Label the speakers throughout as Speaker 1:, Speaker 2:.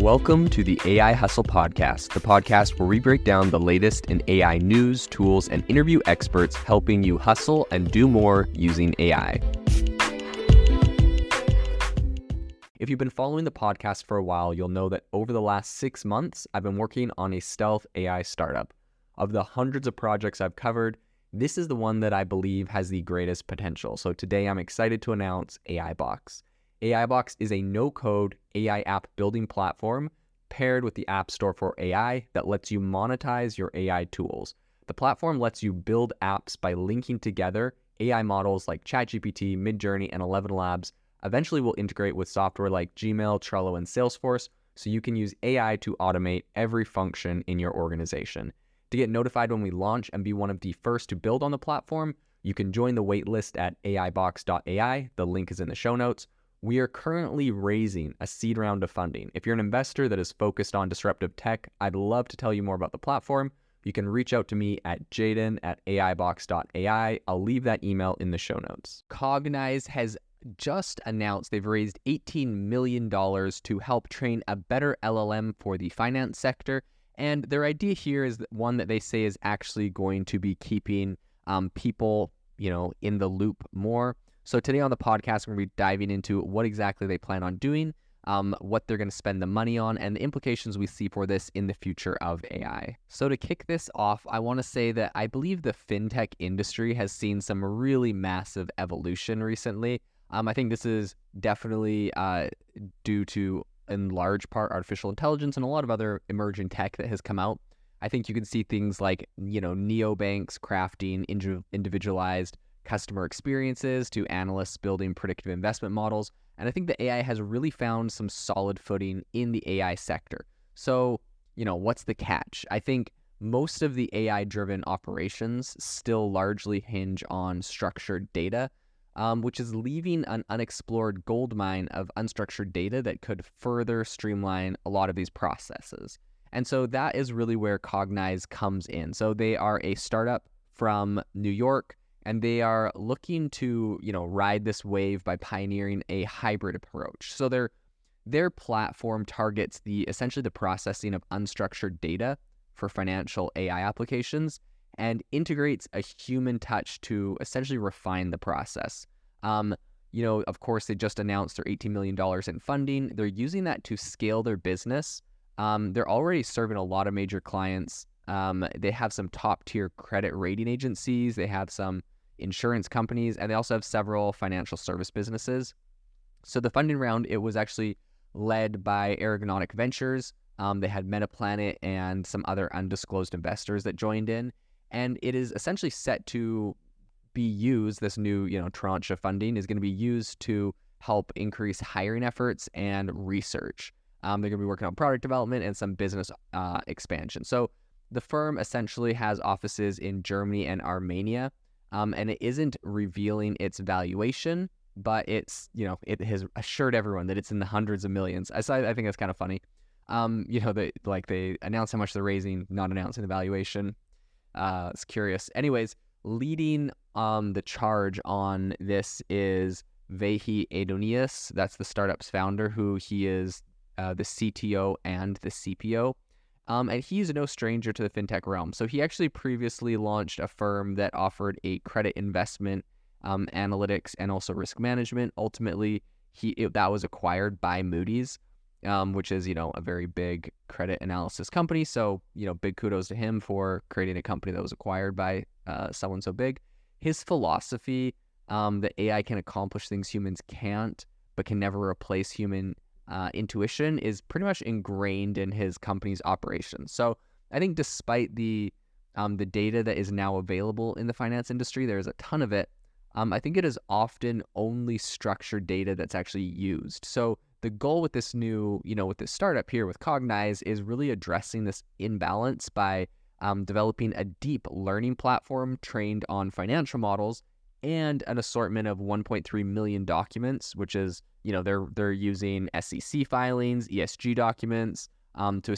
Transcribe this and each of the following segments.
Speaker 1: Welcome to the AI Hustle Podcast, the podcast where we break down the latest in AI news, tools, and interview experts helping you hustle and do more using AI. If you've been following the podcast for a while, you'll know that over the last 6 months, I've been working on a stealth AI startup. Of the hundreds of projects I've covered, this is the one that I believe has the greatest potential. So today I'm excited to announce AIBox. AIBox is a no-code AI app building platform paired with the App Store for AI that lets you monetize your AI tools. The platform lets you build apps by linking together AI models like ChatGPT, Midjourney, and 11 Labs. Eventually will integrate with software like Gmail, Trello, and Salesforce, so you can use AI to automate every function in your organization. To get notified when we launch and be one of the first to build on the platform, you can join the waitlist at aibox.ai. The link is in the show notes. We are currently raising a seed round of funding. If you're an investor that is focused on disruptive tech, I'd love to tell you more about the platform. You can reach out to me at jaden@aibox.ai. I'll leave that email in the show notes. Cognaize has just announced they've raised $18 million to help train a better LLM for the finance sector. And their idea here is one that they say is actually going to be keeping people, in the loop more. So today on the podcast, we're going to be diving into what exactly they plan on doing, what they're going to spend the money on, and the implications we see for this in the future of AI. So to kick this off, I want to say that I believe the fintech industry has seen some really massive evolution recently. I think this is definitely due to, in large part, artificial intelligence and a lot of other emerging tech that has come out. I think you can see things like, neobanks crafting individualized customer experiences to analysts building predictive investment models. And I think the AI has really found some solid footing in the AI sector. So, what's the catch? I think most of the AI-driven operations still largely hinge on structured data, which is leaving an unexplored goldmine of unstructured data that could further streamline a lot of these processes. And so that is really where Cognaize comes in. So they are a startup from New York, and they are looking to, ride this wave by pioneering a hybrid approach. So their platform targets essentially the processing of unstructured data for financial AI applications and integrates a human touch to essentially refine the process. Of course, they just announced their $18 million in funding. They're using that to scale their business. They're already serving a lot of major clients. They have some top-tier credit rating agencies. They have some insurance companies, and they also have several financial service businesses. So the funding round, it was actually led by Ergonautic Ventures. They had Metaplanet and some other undisclosed investors that joined in. And it is essentially set to be used, this new, tranche of funding is going to be used to help increase hiring efforts and research. They're going to be working on product development and some business expansion. So the firm essentially has offices in Germany and Armenia, and it isn't revealing its valuation, but it's, it has assured everyone that it's in the hundreds of millions. I think that's kind of funny. They announce how much they're raising, not announcing the valuation. It's curious. Anyways, leading the charge on this is Vehi Adonius. That's the startup's founder, who he is the CTO and the CPO. And he's no stranger to the fintech realm. So he actually previously launched a firm that offered a credit investment, analytics, and also risk management. Ultimately, that was acquired by Moody's, which is, a very big credit analysis company. So, big kudos to him for creating a company that was acquired by someone so big. His philosophy that AI can accomplish things humans can't, but can never replace human intuition is pretty much ingrained in his company's operations. So I think despite the data that is now available in the finance industry, there's a ton of it. I think it is often only structured data that's actually used. So the goal with this new, with this startup here with Cognaize is really addressing this imbalance by developing a deep learning platform trained on financial models and an assortment of 1.3 million documents, which is, they're using SEC filings, ESG documents, to,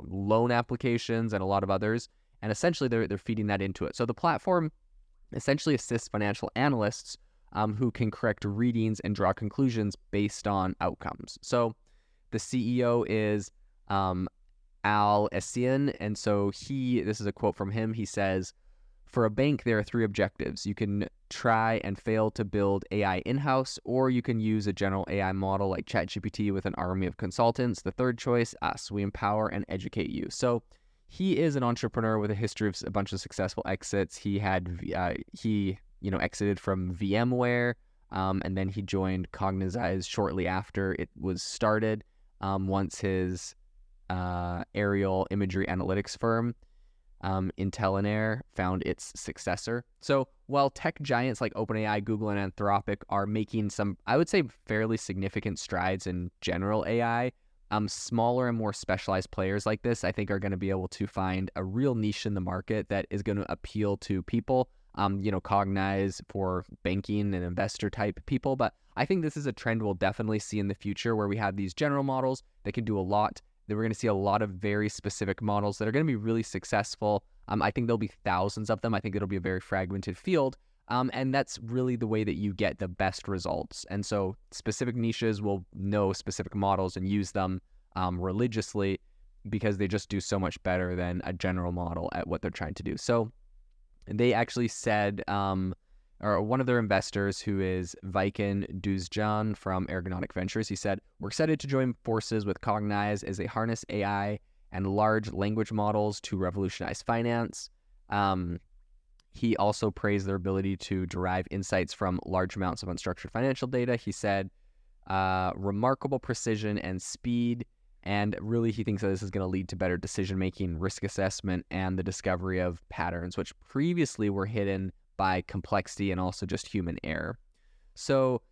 Speaker 1: loan applications and a lot of others. And essentially they're feeding that into it. So the platform essentially assists financial analysts who can correct readings and draw conclusions based on outcomes. So The CEO is Al Essien, and so this is a quote from him. He says, "For a bank, there are three objectives. You can try and fail to build AI in-house, or you can use a general AI model like ChatGPT with an army of consultants. The third choice, us. We empower and educate you." So he is an entrepreneur with a history of a bunch of successful exits. He exited from VMware, and then he joined Cognaize shortly after it was started. Once his aerial imagery analytics firm, Intellinair, found its successor. So while tech giants like OpenAI, Google, and Anthropic are making some, I would say, fairly significant strides in general AI, smaller and more specialized players like this, I think, are going to be able to find a real niche in the market that is going to appeal to people. Cognaize for banking and investor type people. But I think this is a trend we'll definitely see in the future, where we have these general models that can do a lot. That we're going to see a lot of very specific models that are going to be really successful. I think there'll be thousands of them. I think it'll be a very fragmented field. And that's really the way that you get the best results. And so specific niches will know specific models and use them religiously, because they just do so much better than a general model at what they're trying to do. So they actually said, or one of their investors, who is Viken Duzjan from Ergonomic Ventures, he said, "We're excited to join forces with Cognaize as they harness AI and large language models to revolutionize finance." He also praised their ability to derive insights from large amounts of unstructured financial data. He said, "Remarkable precision and speed." And really, he thinks that this is going to lead to better decision-making, risk assessment, and the discovery of patterns, which previously were hidden by complexity and also just human error. So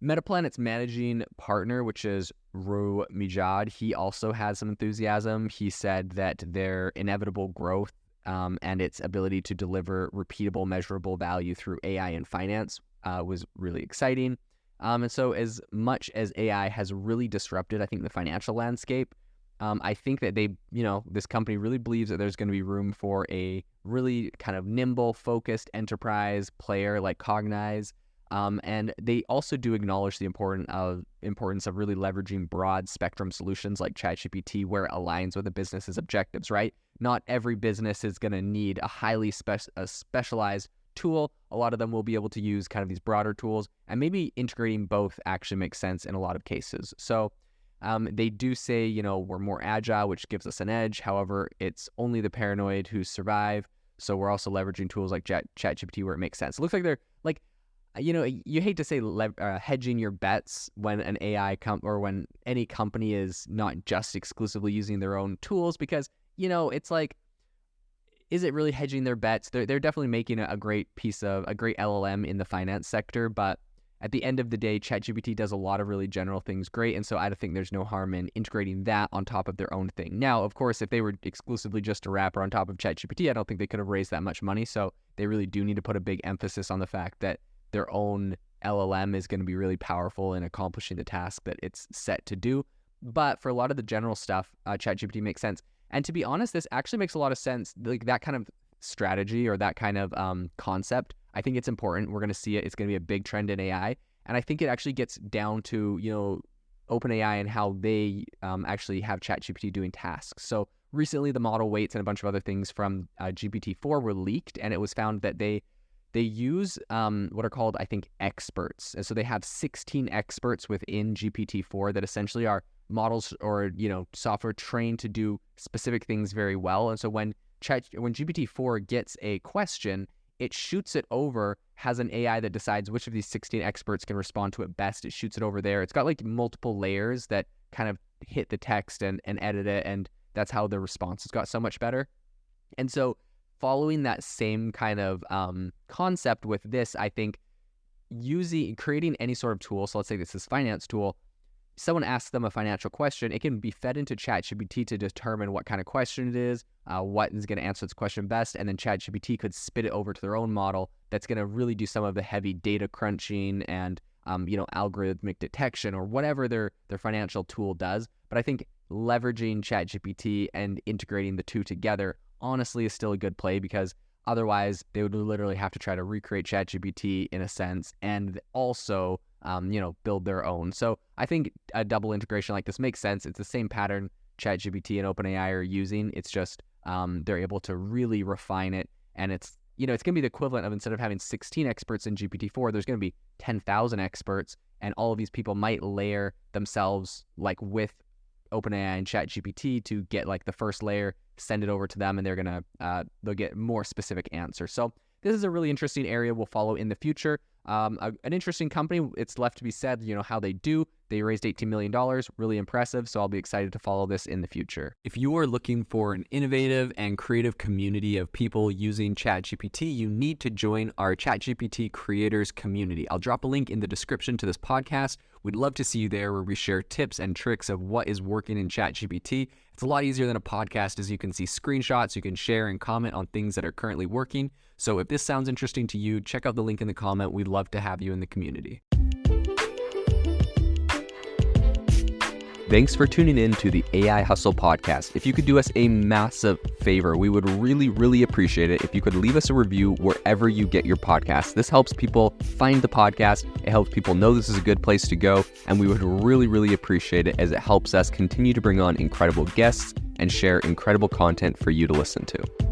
Speaker 1: Metaplanet's managing partner, which is Ru Mijad, he also has some enthusiasm. He said that their inevitable growth and its ability to deliver repeatable, measurable value through AI and finance was really exciting. And so as much as AI has really disrupted, I think, the financial landscape, I think that this company really believes that there's going to be room for a really kind of nimble, focused enterprise player like Cognaize. And they also do acknowledge the importance of really leveraging broad spectrum solutions like ChatGPT, where it aligns with a business's objectives, right? Not every business is going to need a highly specialized tool. A lot of them will be able to use kind of these broader tools, and maybe integrating both actually makes sense in a lot of cases. So they do say, we're more agile, which gives us an edge. However, it's only the paranoid who survive. So we're also leveraging tools like ChatGPT where it makes sense. It looks like they're like, you hate to say hedging your bets when an AI or when any company is not just exclusively using their own tools, because, it's like, is it really hedging their bets? They're definitely making a great LLM in the finance sector, but at the end of the day, ChatGPT does a lot of really general things great, and so I think there's no harm in integrating that on top of their own thing. Now, of course, if they were exclusively just a wrapper on top of ChatGPT, I don't think they could have raised that much money, so they really do need to put a big emphasis on the fact that their own LLM is going to be really powerful in accomplishing the task that it's set to do. But for a lot of the general stuff, ChatGPT makes sense. And to be honest, this actually makes a lot of sense. Like that kind of strategy or that kind of concept, I think it's important. We're going to see it. It's going to be a big trend in AI. And I think it actually gets down to, OpenAI and how they actually have ChatGPT doing tasks. So recently, the model weights and a bunch of other things from GPT-4 were leaked, and it was found that they use what are called, I think, experts. And so they have 16 experts within GPT-4 that essentially are models or, software trained to do specific things very well. And so when GPT-4 gets a question, it shoots it over, has an AI that decides which of these 16 experts can respond to it best. It shoots it over there. It's got like multiple layers that kind of hit the text and edit it. And that's how the response has got so much better. And so following that same kind of concept with this, I think creating any sort of tool, so let's say this is finance tool, someone asks them a financial question, it can be fed into ChatGPT to determine what kind of question it is, what is going to answer its question best, and then ChatGPT could spit it over to their own model that's going to really do some of the heavy data crunching and algorithmic detection or whatever their financial tool does. But I think leveraging ChatGPT and integrating the two together honestly is still a good play, because otherwise they would literally have to try to recreate ChatGPT in a sense, and also build their own. So I think a double integration like this makes sense. It's the same pattern ChatGPT and OpenAI are using. It's just they're able to really refine it, and it's going to be the equivalent of, instead of having 16 experts in GPT-4, there's going to be 10,000 experts, and all of these people might layer themselves like with OpenAI and ChatGPT to get like the first layer, send it over to them, and they'll get more specific answers. So this is a really interesting area we'll follow in the future. An interesting company. It's left to be said, how they do. They raised $18 million, really impressive. So I'll be excited to follow this in the future. If you are looking for an innovative and creative community of people using ChatGPT, you need to join our ChatGPT creators community. I'll drop a link in the description to this podcast. We'd love to see you there, where we share tips and tricks of what is working in ChatGPT. It's a lot easier than a podcast, as you can see screenshots, you can share and comment on things that are currently working. So if this sounds interesting to you, check out the link in the comment. We'd love to have you in the community. Thanks for tuning in to the AI Hustle podcast. If you could do us a massive favor, we would really, really appreciate it if you could leave us a review wherever you get your podcasts. This helps people find the podcast. It helps people know this is a good place to go. And we would really, really appreciate it, as it helps us continue to bring on incredible guests and share incredible content for you to listen to.